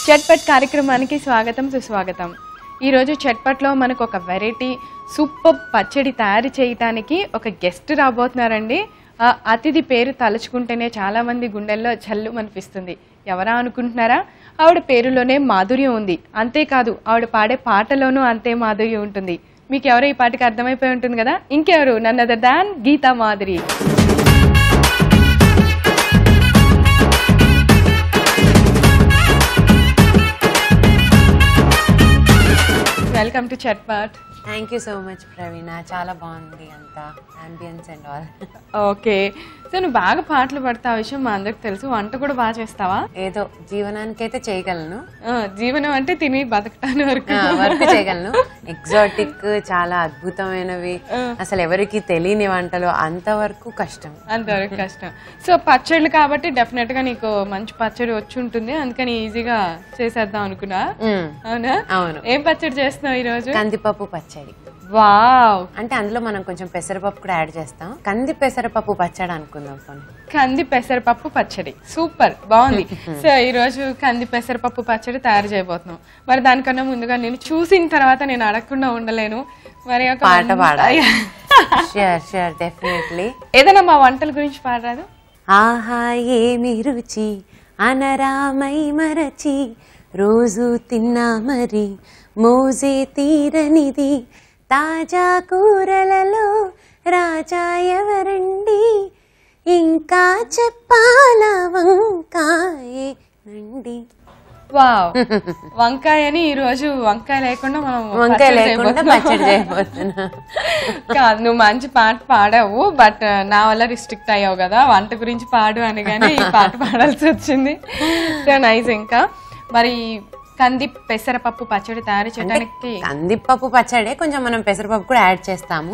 చట్పట్ కార్యక్రమానికి స్వాగతం సుస్వాగతం. ఈరోజు చట్పట్లో మనకు ఒక వెరైటీ సూపర్ పచ్చడి తయారు చేయడానికి ఒక గెస్ట్ రాబోతున్నారండి. ఆ అతిథి పేరు తలుచుకుంటేనే చాలా మంది గుండెల్లో జల్లు అనిపిస్తుంది. ఎవరా అనుకుంటున్నారా? ఆవిడ పేరులోనే మాధుర్యం ఉంది. అంతేకాదు ఆవిడ పాడే పాటలోనూ అంతే మాధుర్యం ఉంటుంది. మీకు ఎవరో ఈ పాటకి అర్థమైపోయి ఉంటుంది కదా, ఇంకెవరు, none other than Geetha Madhuri. Welcome to Chatpat. Thank you so much Praveena, చాలా బాగుంది అంతా ambience and all. Okay, so నువ్వు బాగా పాటలు పడతావు, విషయం మా అందరికి తెలుసు. వంట కూడా బాగా చేస్తావా? ఏదో జీవనానికి అయితే చేయగలను. జీవనం అంటే తిని బతకటానికి వరకు చేయగలను. ఎగ్జాటిక్, చాలా అద్భుతమైనవి, అసలు ఎవరికి తెలియని వంటలు, అంతవరకు కష్టం. అంతవరకు కష్టం. సో పచ్చళ్ళు కాబట్టి డెఫినెట్ గా నీకు మంచి పచ్చడి వచ్చి ఉంటుంది, అందుకని ఈజీగా చేసేద్దాం అనుకున్నా. అవునా? అవును. ఏం పచ్చడి చేస్తున్నావు ఈ రోజు? కందిపప్పు పచ్చడి. వావ్. అంటే అందులో మనం కొంచెం పెసరపప్పు కూడా యాడ్ చేస్తాం. కంది పెసరపప్పు పచ్చడి అనుకుందాం. కంది పెసరపప్పు పచ్చడి సూపర్ బాగుంది. సో ఈ రోజు కంది పెసరపప్పు పచ్చడి తయారు చేయబోతున్నాం. మరి దానికన్నా ముందుగా నేను చూసిన తర్వాత నేను అడగకుండా ఉండలేను. మరి ఒక పాట పాడాలి. డెఫినెట్లీ. ఏదైనా మా వంటల గురించి పాడరాదు? ఆహా ఏమి రుచి అనరామై మరచి, రోజు తిన్నా మరి మోజే తీరనిది, తాజా కూరలలో రాజా ఎవరండి, ఇంకా చెప్పాల వంకాయ నండి. వావ్. వంకాయ అని ఈ రోజు వంకాయ లేకుండా మనం వంకాయ లేకుండా పచ్చడి చేయబోతున్నా. కాదు, నువ్వు మంచి పాట పాడావు, బట్ నా వల్ల రిస్ట్రిక్ట్ అయ్యావు కదా, వంట గురించి పాడు అనగానే ఈ పాట పాడాల్సి వచ్చింది. So nice. ఇంకా మరి కంది పెసరపప్పు పచ్చడి తయారు చేయడానికి, కందిపప్పు పచ్చడి కొంచెం మనం పెసరపప్పు కూడా యాడ్ చేస్తాము.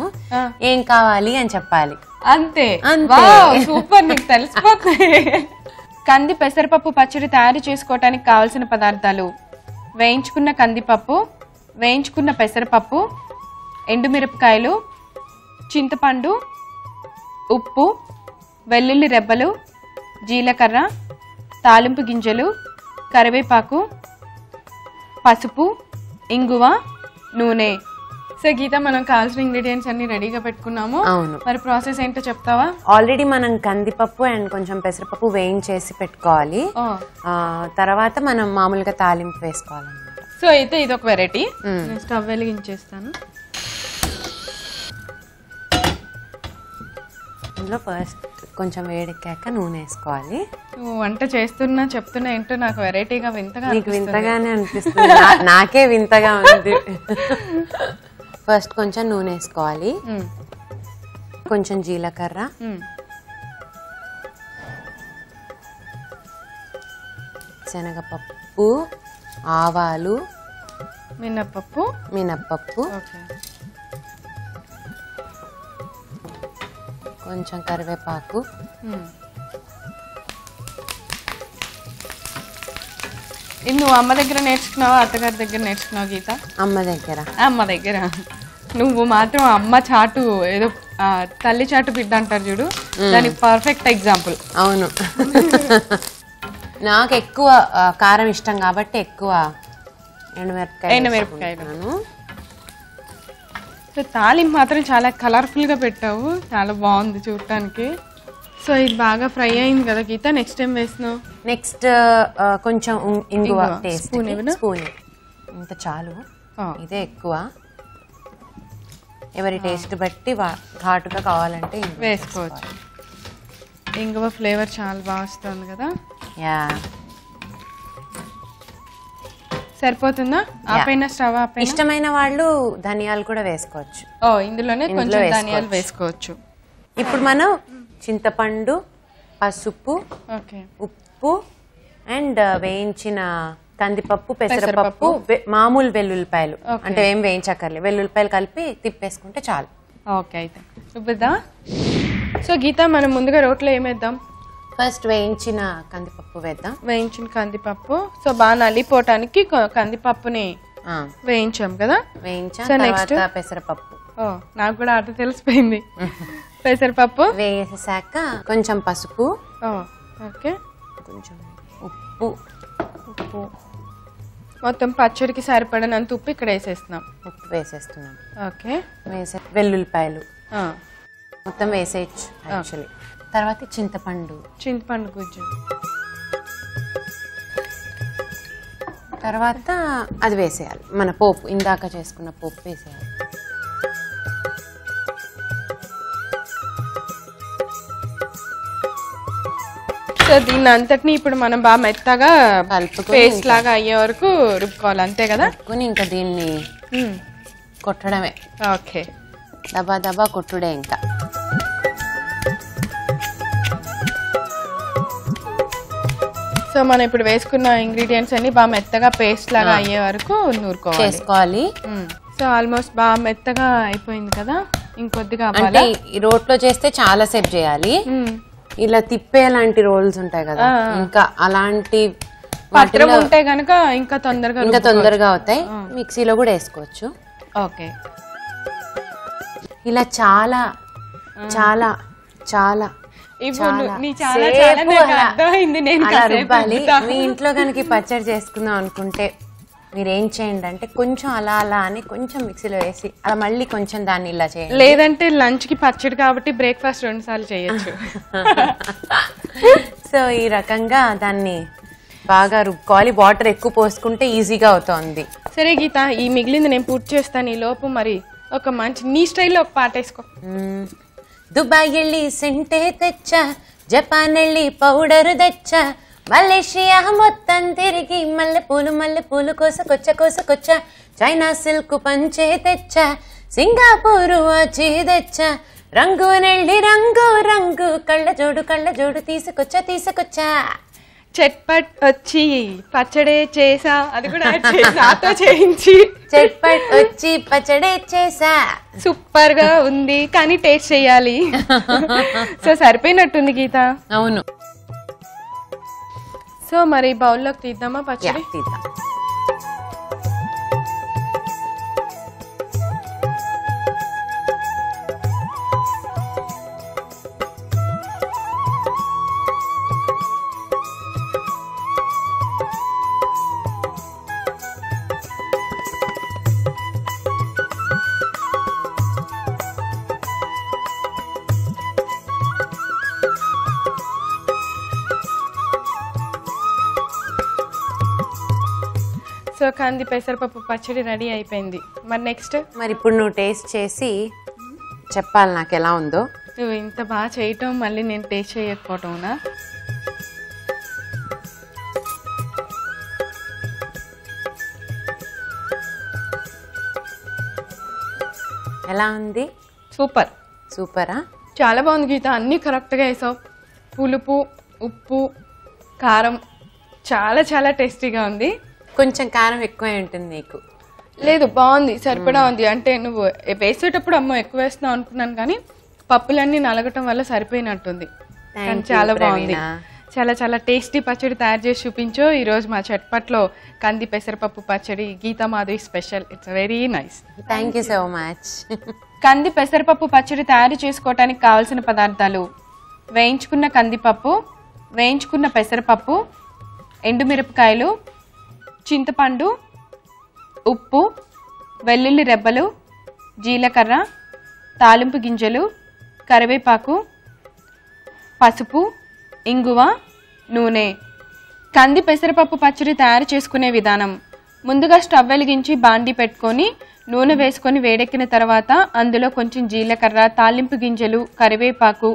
ఏం కావాలి అని చెప్పాలి, అంతే. సూపర్, నీకు తెలిసిపోతుంది. కంది పెసరపప్పు పచ్చడి తయారు చేసుకోవటానికి కావలసిన పదార్థాలు: వేయించుకున్న కందిపప్పు, వేయించుకున్న పెసరపప్పు, ఎండుమిరపకాయలు, చింతపండు, ఉప్పు, వెల్లుల్లి రెబ్బలు, జీలకర్ర, తాలింపు గింజలు, కరివేపాకు, పసుపు, ఇంగువ, నూనె. సో గీత, మనం కావాల్సిన ఇంగ్రీడియంట్స్ అన్ని రెడీగా పెట్టుకున్నాము. అవును. మరి ప్రాసెస్ ఏంటో చెప్తావా? ఆల్రెడీ మనం కందిపప్పు అండ్ కొంచెం పెసరపప్పు వేయించేసి పెట్టుకోవాలి. తర్వాత మనం మామూలుగా తాలింపు వేసుకోవాలన్నమాట. సో అయితే ఇది ఒక వెరైటీ. స్టవ్ వెలిగించేస్తాను. ఇందులో ఫస్ట్ కొంచెం వేడెక్కాక నూనె వేసుకోవాలి. వంట చేస్తున్నా చెప్తున్నా ఏంటో నాకు వెరైటీగా వింతగా, నీకు వింతగానే అనిపిస్తుంది, నాకే వింతగా ఉంది. ఫస్ట్ కొంచెం నూనె వేసుకోవాలి, కొంచెం జీలకర్ర, శనగపప్పు, ఆవాలు, మినప్పప్పు, కొంచెం కరివేపాకు, ఇది నువ్వు అమ్మ దగ్గర నేర్చుకున్నావా అత్తగారి దగ్గర నేర్చుకున్నావు గీత? అమ్మ దగ్గర. అమ్మ దగ్గర. నువ్వు మాత్రం అమ్మ చాటు, ఏదో తల్లి చాటు బిడ్డ అంటారు చూడు, దానికి పర్ఫెక్ట్ ఎగ్జాంపుల్. అవును. నాకు ఎక్కువ కారం ఇష్టం కాబట్టి ఎక్కువ ఎండుమిరపకాయలు. సో తాలింపు మాత్రం చాలా కలర్ఫుల్ గా పెట్టావు, చాలా బాగుంది చూడటానికి. సో ఇది బాగా ఫ్రై అయింది కదా గీత, నెక్స్ట్ ఏం వేస్తున్నావు? నెక్స్ట్ కొంచెం ఇంగువ, స్పూన్. ఇంత చాలు, ఇదే ఎక్కువ. ఎవరి టేస్ట్ బట్టి ఘాటుగా కావాలంటే వేసుకోవచ్చు. ఇంగువ ఫ్లేవర్ చాలా బాగా వస్తుంది కదా. యా, సరిపోతుందా? ఆపైనా స్టవ్ ఆపైనా? ఇష్టమైన వాళ్ళు ధనియాలు కూడా వేసుకోవచ్చు. ఇందులోనే కొంచెం ధనియాలు వేసుకోవచ్చు. ఇప్పుడు మనం చింతపండు, పసుపు, ఉప్పు అండ్ వేయించిన కందిపప్పు, పెసరపప్పు, మామూలు వెల్లుల్లిపాయలు, అంటే ఏం వేయించక్కర్లేదు, వెల్లుల్లిపాయలు కలిపి తిప్పేసుకుంటే చాలు. ఓకే, అయితే చూపిద్దా. సో గీత, మనం ముందుగా రోట్లో ఏమేద్దాం? ఫస్ట్ వేయించిన కందిపప్పు వేద్దాం. వేయించిన కందిపప్పు. సో బాగా నలిపోవటానికి కందిపప్పుని వేయించాం కదా. వేయించాం. నెక్స్ట్ పెసరపప్పు. నాకు కూడా అర్థం తెలిసిపోయింది. పెసరపప్పు వేసాక కొంచెం పసుపు, ఓకే, కొంచెం ఉప్పు, మొత్తం పచ్చడికి సరిపడనంత ఉప్పు ఇక్కడ వేసేస్తున్నాం. ఉప్పు వేసేస్తున్నాం. ఓకే, వెల్లుల్లిపాయలు మొత్తం వేసేయచ్చు యాక్చువల్లీ. తర్వాత చింతపండు గుజ్జు, తర్వాత అది వేసేయాలి. మన పోపు ఇందాక చేసుకున్న పోపు వేసేయాలి. సో దీన్ని అంతటిని ఇప్పుడు మనం బాగా మెత్తగా పేస్ట్ లాగా అయ్యే వరకు రుబ్బుకోవాలి, అంతే కదా? ఇంకా దీన్ని కొట్టడమే. ఓకే, దబా దబా కొట్టుడే. ఇంకా సో మనం ఇప్పుడు వేసుకున్న ఇంగ్రీడియంట్స్ అన్ని బాగా మెత్తగా పేస్ట్ లాగా అయ్యే వరకు నూరుకోవాలి. సో ఆల్మోస్ట్ బాగా మెత్తగా అయిపోయింది కదా, ఇంకొద్దిగా అంటే ఈ రోట్లో చేస్తే చాలా సేపు చేయాలి. ఇలా తిప్పే లాంటి రోల్స్ ఉంటాయి కదా, ఇంకా అలాంటి పత్రం ఉంటే గనక ఇంకా తొందరగా అవుతాయి. మిక్సీలో కూడా వేసుకోవచ్చు. ఓకే, ఇలా చాలా చాలా చాలా రుబ్బాలి. మీ ఇంట్లో కనుక పచ్చడి చేసుకుందాం అనుకుంటే మీరు ఏం చేయండి అంటే కొంచెం అలా అలా అని కొంచెం మిక్సీలో వేసి అలా మళ్ళీ కొంచెం దాన్ని ఇలా చేయండి. లేదంటే లంచ్ కి పచ్చడి కాబట్టి బ్రేక్ఫాస్ట్ 2 సార్లు చేయొచ్చు. సో ఈ రకంగా దాన్ని బాగా రుబ్బుకోవాలి. వాటర్ ఎక్కువ పోసుకుంటే ఈజీగా అవుతుంది. సరే గీత, ఈ మిగిలింది నేను పూర్తి చేస్తాను. ఈ లోపు మరి ఒక మంచి నీ స్టైల్లో ఒక పాట వేసుకో. దుబాయ్ వెళ్ళి సెంటే తెచ్చా, జపాన్ వెళ్ళి పౌడర్ తెచ్చా, మలేషియా మొత్తం తిరిగి మల్లె పూలు కోసకొచ్చా, చైనా సిల్క్ పంచే తెచ్చా, సింగపూరు వచ్చి తెచ్చా, రంగు నెల్లి రంగు రంగు కళ్ళ జోడు తీసుకొచ్చా. చట్పట్ వచ్చి పచ్చడే చేసా, అది కూడా నాతో చేయించి చట్పట్ వచ్చి పచ్చడే చేసా. సూపర్ గా ఉంది కానీ టేస్ట్ చేయాలి. సో సరిపోయినట్టుంది గీత. అవును. సో మరి బౌల్లోకి తీద్దామా పచ్చడి? తీద్దాం. సో కంది పెసరపప్పు పచ్చడి రెడీ అయిపోయింది. మరి నెక్స్ట్ మరి ఇప్పుడు నువ్వు టేస్ట్ చేసి చెప్పాలి నాకు ఎలా ఉందో. నువ్వు ఇంత బాగా చేయటం మళ్ళీ నేను టేస్ట్ చేయకపోవటంనా? ఎలా ఉంది? సూపరా? చాలా బాగుంది గీత, అన్నీ కరెక్ట్గా వేసావు. పులుపు, ఉప్పు, కారం చాలా చాలా టేస్టీగా ఉంది. కొంచెం కారం ఎక్కువ ఉంటుంది నీకు? లేదు, బాగుంది, సరిపడా ఉంది. అంటే నువ్వు వేసేటప్పుడు అమ్మ ఎక్కువ వేస్తున్నావు అనుకున్నాను, కానీ పప్పులన్నీ నలగటం వల్ల సరిపోయినట్టుంది. చాలా బాగుంది. చాలా చాలా టేస్టీ పచ్చడి తయారు చేసి చూపించు. ఈరోజు మా చట్పట్లో కంది పెసరపప్పు పచ్చడి Geetha Madhavi special. It's very nice. Thank you so much. కంది పెసరపప్పు పచ్చడి తయారు చేసుకోవడానికి కావాల్సిన పదార్థాలు: వేయించుకున్న కందిపప్పు, వేయించుకున్న పెసరపప్పు, ఎండుమిరపకాయలు, చింతపండు, ఉప్పు, వెల్లుల్లి రెబ్బలు, జీలకర్ర, తాలింపు గింజలు, కరివేపాకు, పసుపు, ఇంగువ, నూనె. కంది పెసరపప్పు పచ్చడి తయారు చేసుకునే విధానం: ముందుగా స్టవ్ వెలిగించి బాండి పెట్టుకొని నూనె వేసుకొని వేడెక్కిన తర్వాత అందులో కొంచెం జీలకర్ర, తాలింపు గింజలు, కరివేపాకు,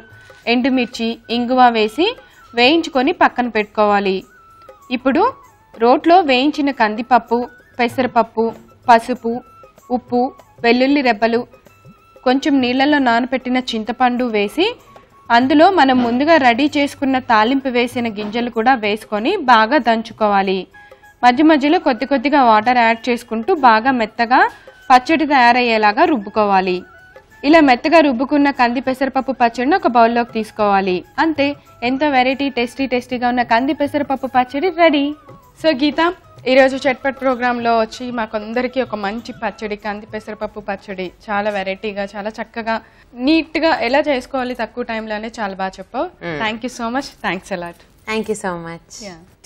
ఎండుమిర్చి, ఇంగువ వేసి వేయించుకొని పక్కన పెట్టుకోవాలి. ఇప్పుడు రోట్లో వేయించిన కందిపప్పు, పెసరపప్పు, పసుపు, ఉప్పు, వెల్లుల్లి రెబ్బలు, కొంచెం నీళ్ళల్లో నానబెట్టిన చింతపండు వేసి అందులో మనం ముందుగా రెడీ చేసుకున్న తాలింపు వేసిన గింజలు కూడా వేసుకొని బాగా దంచుకోవాలి. మధ్య మధ్యలో కొద్ది కొద్దిగా వాటర్ యాడ్ చేసుకుంటూ బాగా మెత్తగా పచ్చడి తయారయ్యేలాగా రుబ్బుకోవాలి. ఇలా మెత్తగా రుబ్బుకున్న కంది పెసరపప్పు పచ్చడిని ఒక బౌల్లోకి తీసుకోవాలి. అంతే, ఎంతో వెరైటీ టేస్టీగా ఉన్న కంది పెసరపప్పు పచ్చడి రెడీ. సో గీత, ఈరోజు చట్పట్ ప్రోగ్రాంలో వచ్చి మాకందరికీ ఒక మంచి పచ్చడి, కంది పెసరపప్పు పచ్చడి చాలా వెరైటీగా, చాలా చక్కగా, నీట్గా ఎలా చేసుకోవాలి తక్కువ టైంలోనే చాలా బాగా చెప్పావు. Thank you so much. Thanks a lot. Thank you so much.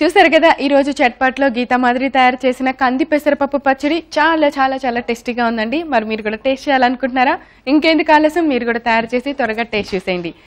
చూసారు కదా ఈ రోజు చట్పట్లో గీతా మాదిరి తయారు చేసిన కంది పెసరపప్పు పచ్చడి చాలా చాలా చాలా టేస్టీగా ఉందండి. మరి మీరు కూడా టేస్ట్ చేయాలనుకుంటున్నారా? ఇంకెందుకు ఆలస్యం, మీరు కూడా తయారు చేసి త్వరగా టేస్ట్ చేసేయండి.